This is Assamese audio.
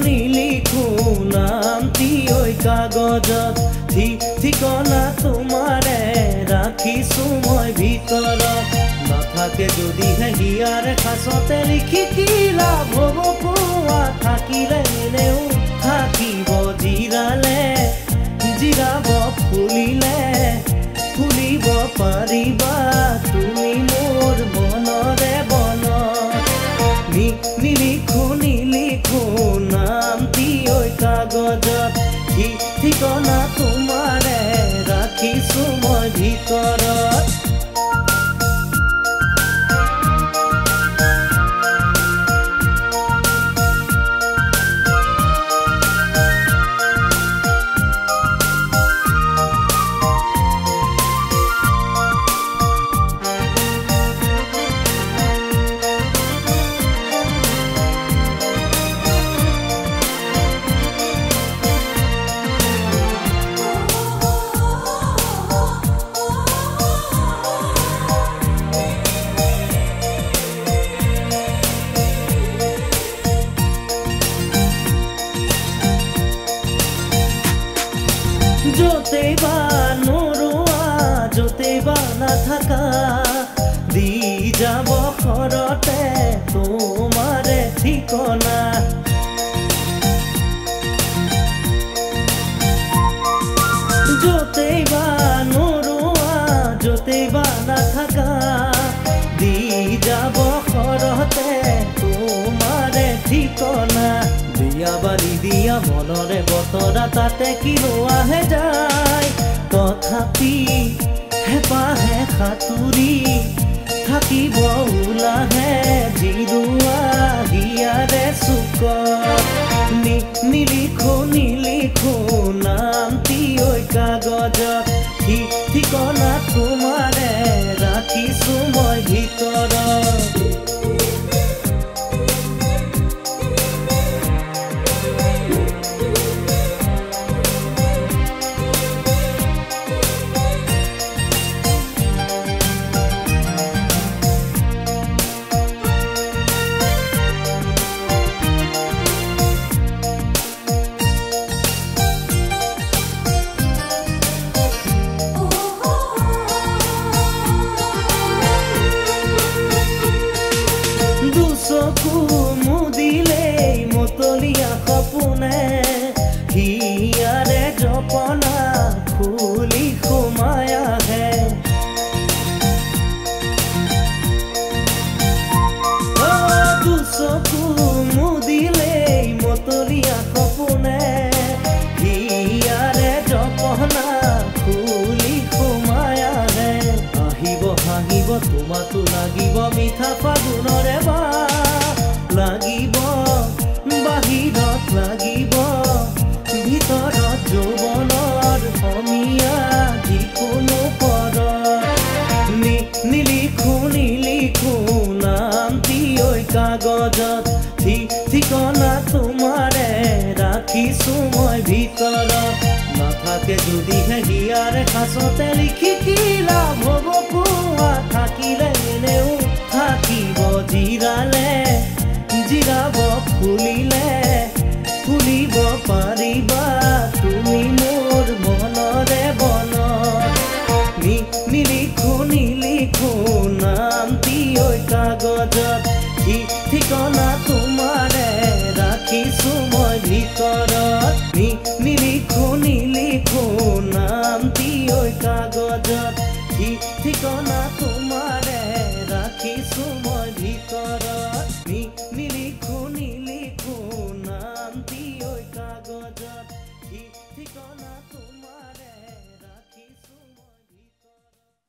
নিলিখো নামটি ওই কাগজত ঠিকনা তোমাৰে ৰাখিছো মই ভিতৰত নাথাকে যদিহে হিয়াৰ খাচতে লিখি কি লাভ হ'ব কোৱা থাকিলে এনেও থাকিব জিৰাব ফুলিব পাৰিবা তুমি মোৰ মনৰে বনত নিলিখো নামটি ওই কাগজত ঠিকনা তোমাৰে ৰাখিছো মই ভিতৰত য'তেই বা নৰোৱা য'তেই বা নাথাকা দি যাব ঘৰতে তোমাৰে ঠিকনা য'তেই বা নৰোৱা য'তেই বা নাথাকা দি যাব ঘৰতে তোমাৰে ঠিকনা দিয়া বালি দিয়া মনৰে বতৰা তাতে কি ৰোৱাহে যায় তথাপি হেপাহে সাঁতুৰি থাকিব ওলাহে জিৰোৱা হিয়াৰে চুকত নিলিখো নামটি ওই কাগজত ঠিকনা তোমাৰে ৰাখিছো মই ভিতৰত চকু মুদিলেই মতলীয়া সপোনে হিয়াৰে জপনা ফুলি সোমাই আহে চকু মুদিলেই মতলীয়া সপোনে হিয়াৰে জপনা ফুলি সোমাই আহে আহিব হাঁহিব তোমাতো লাগিব মিঠা ফাগুনৰে লাগিব বাহিৰত লাগিব ভিতৰত যৌৱনৰ সমীয়া যিকোনো পদত নিলিখো নামটি ওই কাগজত ঠিকনা তোমাৰে ৰাখিছো মই ভিতৰত নাথাকে যদিহে হিয়াৰে খাচতে লিখি কি লাভ হ'ব কোৱা থাকিলে এনেও থাকিব জিৰাব ফুলিব পাৰিবা তুমি মোৰ মনৰে বনত নিলিখো নামটি ওই কাগজত ঠিকনা তোমাৰে ৰাখিছো মই ভিতৰত নিলিখো নামটি ওই কাগজত ঠিকনা তোমাৰে ৰাখিছো মই ভিতৰত নিলিখো নামটি ওই কাগজত ঠিকনা তোমাৰ